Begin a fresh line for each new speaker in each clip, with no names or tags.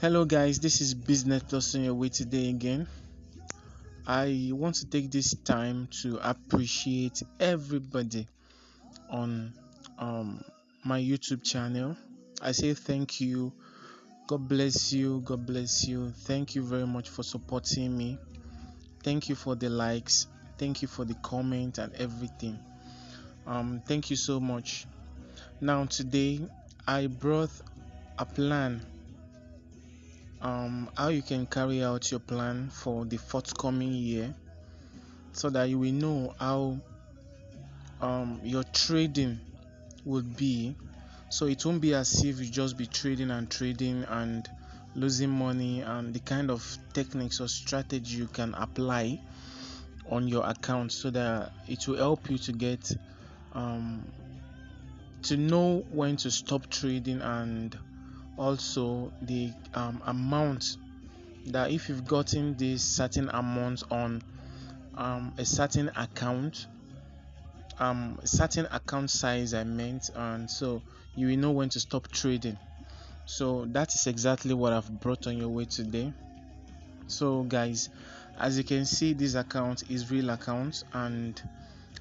Hello guys, this is Business Plus on your way today again. I want to take this time to appreciate everybody on um, my YouTube channel. I say thank you. God bless you. God bless you. Thank you very much for supporting me. Thank you for the likes. Thank you for the comment and everything. Thank you so much. Now today I brought a plan how you can carry out your plan for the forthcoming year so that you will know how your trading would be. So it won't be as if you just be trading and losing money, and the kind of techniques or strategy you can apply on your account so that it will help you to get um, to know when to stop trading, and also the amount that if you've gotten this certain amount on a certain account, certain account size I meant, and so you will know when to stop trading. So that is exactly what I've brought on your way today. So guys, as you can see, this account is real account and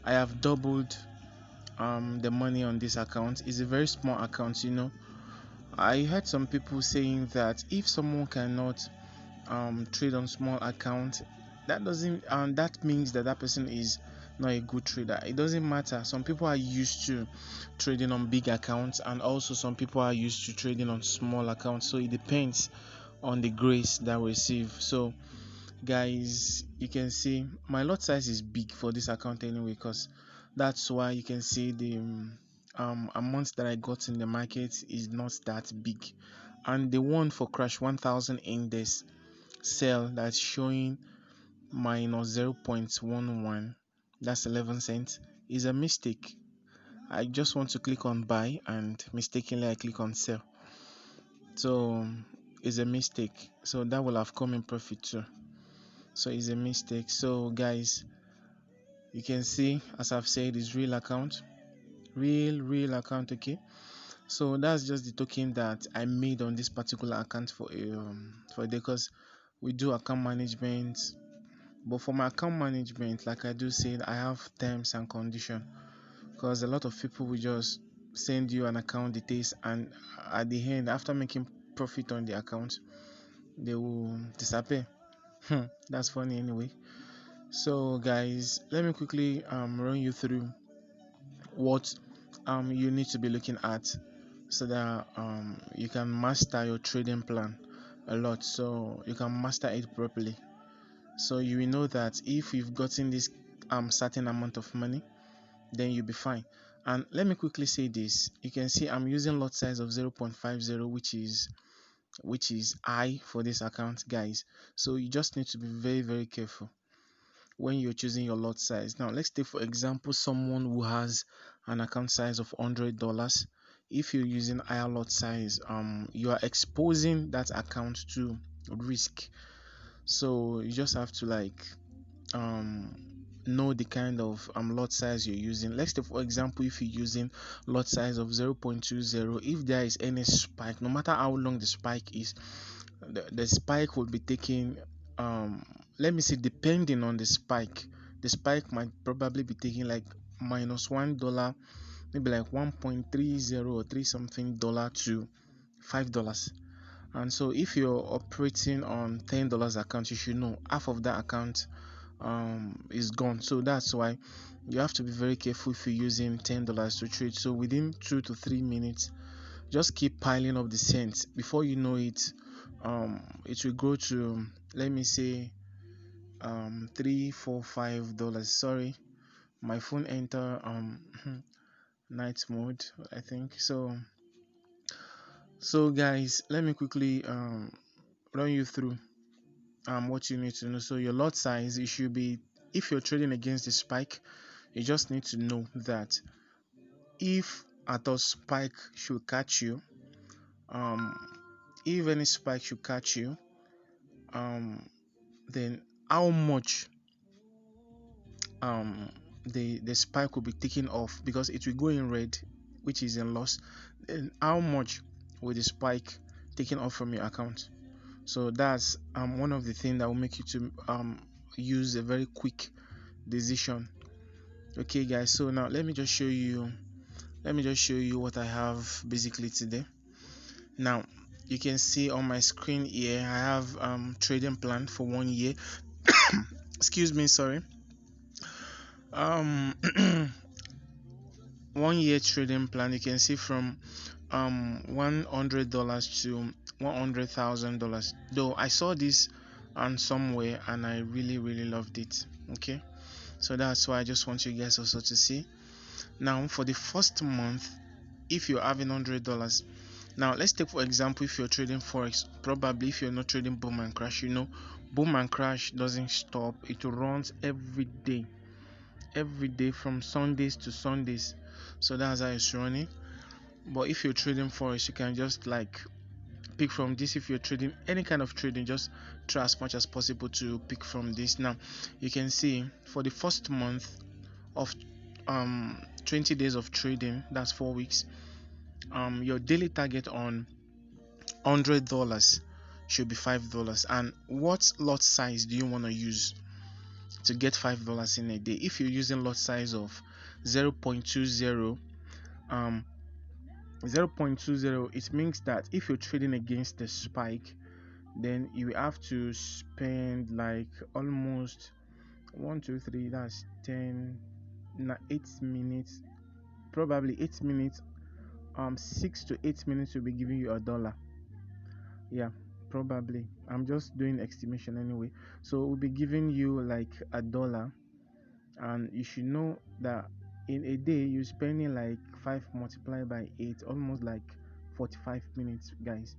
I have doubled the money on this account. It's a very small account, I heard some people saying that if someone cannot trade on small account, that doesn't that means that person is not a good trader. It doesn't matter. Some people are used to trading on big accounts, and also some people are used to trading on small accounts, so it depends on the grace that we receive. So guys, you can see my lot size is big for this account anyway, because that's why you can see the amount that I got in the market is not that big, and the one for crash 1000 index sell that's showing minus 0.11, that's 11 cents, is a mistake. I just want to click on buy and mistakenly I click on sell, so it's a mistake. So that will have come in profit too, so it's a mistake. So guys, you can see, as I've said, it's real account, real account. Okay, so that's just the token that I made on this particular account for a day, because we do account management. But for my account management, like I do say, I have terms and condition, because a lot of people will just send you an account details, and at the end, after making profit on the account, they will disappear. That's funny anyway. So guys, let me quickly run you through what you need to be looking at so that you can master your trading plan a lot, so you can master it properly. So you will know that if you've gotten this certain amount of money, then you'll be fine. And let me quickly say this, you can see I'm using lot size of 0.50, which is high for this account, guys. So you just need to be very careful when you're choosing your lot size. Now let's take for example someone who has an account size of $100. If you're using higher lot size, you are exposing that account to risk. So you just have to like know the kind of lot size you're using. Let's take for example, if you're using lot size of 0.20, if there is any spike, no matter how long the spike is, the spike will be taking let me see, depending on the spike might probably be taking like minus $1, maybe like 1.30 or 3 something dollar to $5. And so if you're operating on $10 account, you should know half of that account is gone. So that's why you have to be very careful if you're using $10 to trade. So within 2 to 3 minutes, just keep piling up the cents. Before you know it, it will go to, let me say, $3 $4 $5. Sorry, my phone enter night mode, I think. So guys, let me quickly run you through what you need to know. So your lot size, it should be, if you're trading against the spike, you just need to know that if at all spike should catch you, um if any spike should catch you, then how much the spike will be taken off, because it will go in red, which is in loss. Then how much will the spike taken off from your account? So that's one of the things that will make you to use a very quick decision. Okay guys, so now let me just show you what I have basically today. Now you can see on my screen here I have trading plan for 1 year. Excuse me, sorry. um 1 year trading plan. You can see from $100 to $100,000. Though I saw this on somewhere and I really loved it. Okay, so that's why I just want you guys also to see. Now for the first month, if you're having $100, now let's take for example, if you're trading forex, probably if you're not trading boom and crash, boom and crash doesn't stop. It runs every day from Sundays to Sundays. So that's how it's running. But if you're trading forex, you can just like pick from this. If you're trading any kind of trading, just try as much as possible to pick from this. Now you can see for the first month of 20 days of trading, that's 4 weeks, your daily target on $100 should be $5. And what lot size do you want to use to get $5 in a day? If you're using lot size of 0.20, 0.20, it means that if you're trading against the spike, then you have to spend like almost 1 2 3, that's 10, 8 minutes, probably 8 minutes. 6 to 8 minutes will be giving you $1. Yeah, probably, I'm just doing estimation anyway. So we'll be giving you like $1, and you should know that in a day you're spending like 5 multiplied by 8, almost like 45 minutes, guys.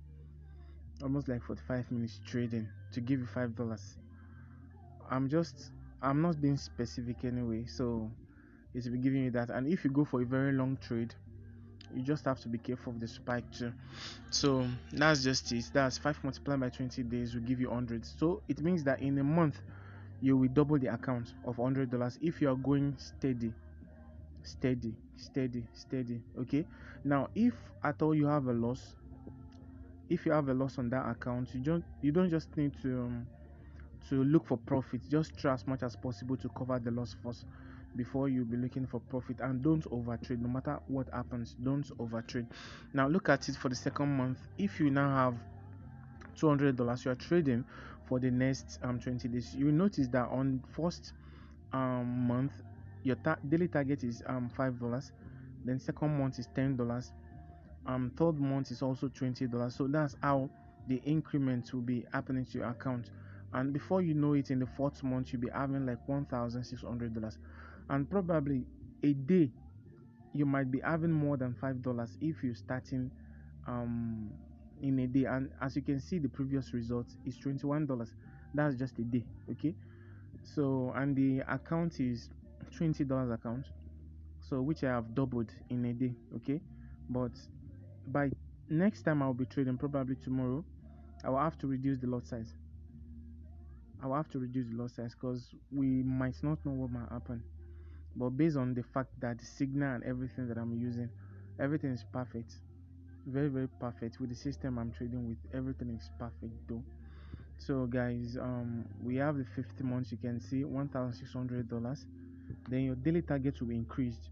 Almost like 45 minutes trading to give you $5. i'm just I'm not being specific anyway, so it's be giving you that. And if you go for a very long trade, you just have to be careful of the spike too. So that's just it. That's 5 multiplied by 20 days will give you 100. So it means that in a month you will double the account of $100 if you are going steady. Okay, now if at all you have a loss, if you have a loss on that account, you don't just need to look for profit. Just try as much as possible to cover the loss first before you be looking for profit. And don't overtrade. No matter what happens, don't overtrade. Now look at it for the second month. If you now have $200 you are trading for the next 20 days, you will notice that on first month your daily target is $5. Then second month is $10. Third month is also $20. So that's how the increment will be happening to your account. And before you know it, in the fourth month you'll be having like $1,600. And probably a day you might be having more than $5 if you're starting um in a day. And as you can see, the previous result is $21. That's just a day. Okay, so and the account is $20 account, so which I have doubled in a day. Okay, but by next time I'll be trading, probably tomorrow, I will have to reduce the lot size. I will have to reduce the lot size because we might not know what might happen. But based on the fact that the signal and everything that I'm using, everything is perfect, very perfect with the system I'm trading with. Everything is perfect though. So guys, we have the 50 months. You can see $1,600. Then your daily target will be increased,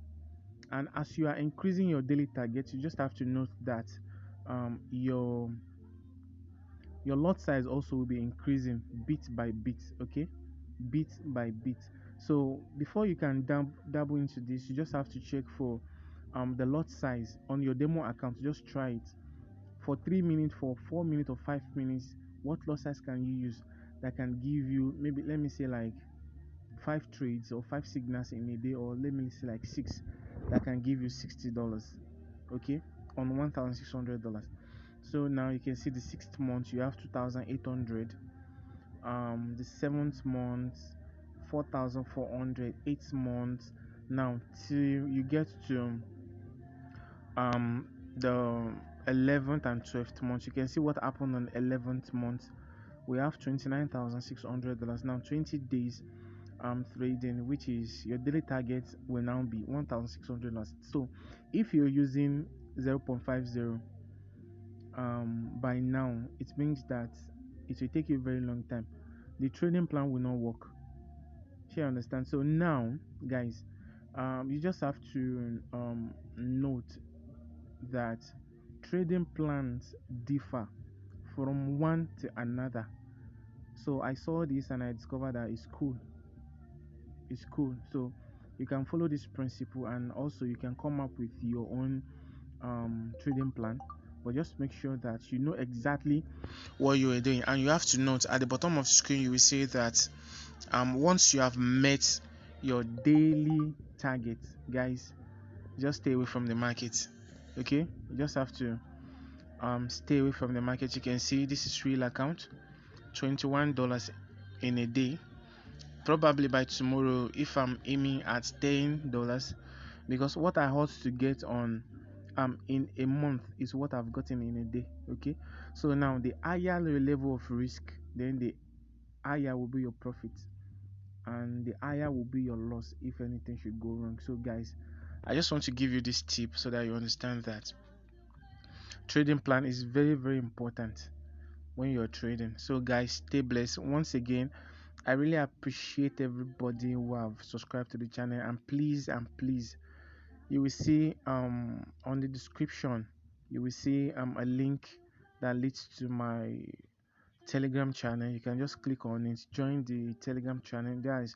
and as you are increasing your daily target, you just have to note that your lot size also will be increasing bit by bit. Okay, bit by bit. So before you can dabble into this, you just have to check for the lot size on your demo account. Just try it for 3 minutes, for 4 minutes, or 5 minutes. What lot size can you use that can give you, maybe let me say like 5 trades or 5 signals in a day, or let me say like six, that can give you $60, okay, on $1,600. So now you can see the sixth month you have 2,800, the seventh month 4,400, eighth month, now till you get to um the 11th and 12th month. You can see what happened on 11th month. We have $29,600. Now 20 days trading, which is your daily target will now be $1,600. So if you're using 0.50 by now, it means that it will take you a very long time. The trading plan will not work. You understand? So now, guys, you just have to note that trading plans differ from one to another. So I saw this and I discovered that it's cool. It's cool. So you can follow this principle, and also you can come up with your own trading plan. But just make sure that you know exactly what you are doing, and you have to note at the bottom of the screen you will say that once you have met your daily target, guys, just stay away from the market. Okay, you just have to stay away from the market. You can see this is real account, $21 in a day. Probably by tomorrow, if I'm aiming at $10, because what I ought to get on in a month is what I've gotten in a day. Okay, so now the higher your level of risk, then the higher will be your profit, and the higher will be your loss if anything should go wrong. So guys, I just want to give you this tip so that you understand that trading plan is very, very important when you're trading. So guys, stay blessed. Once again, I really appreciate everybody who have subscribed to the channel, and please, you will see on the description you will see a link that leads to my Telegram channel. You can just click on it, join the Telegram channel. There is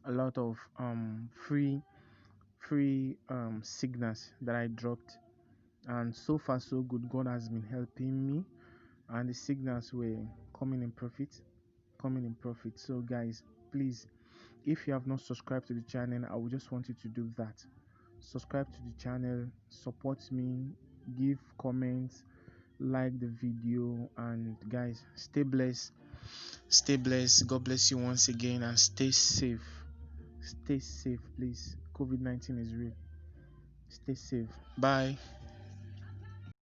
a lot of free signals that I dropped, and so far so good. God has been helping me, and the signals were coming in profit. So guys, please, if you have not subscribed to the channel, I would just want you to do that. Subscribe to the channel, support me, give comments, like the video, and guys, stay blessed. God bless you once again, and stay safe. Stay safe, please. COVID-19 is real. Stay safe. Bye.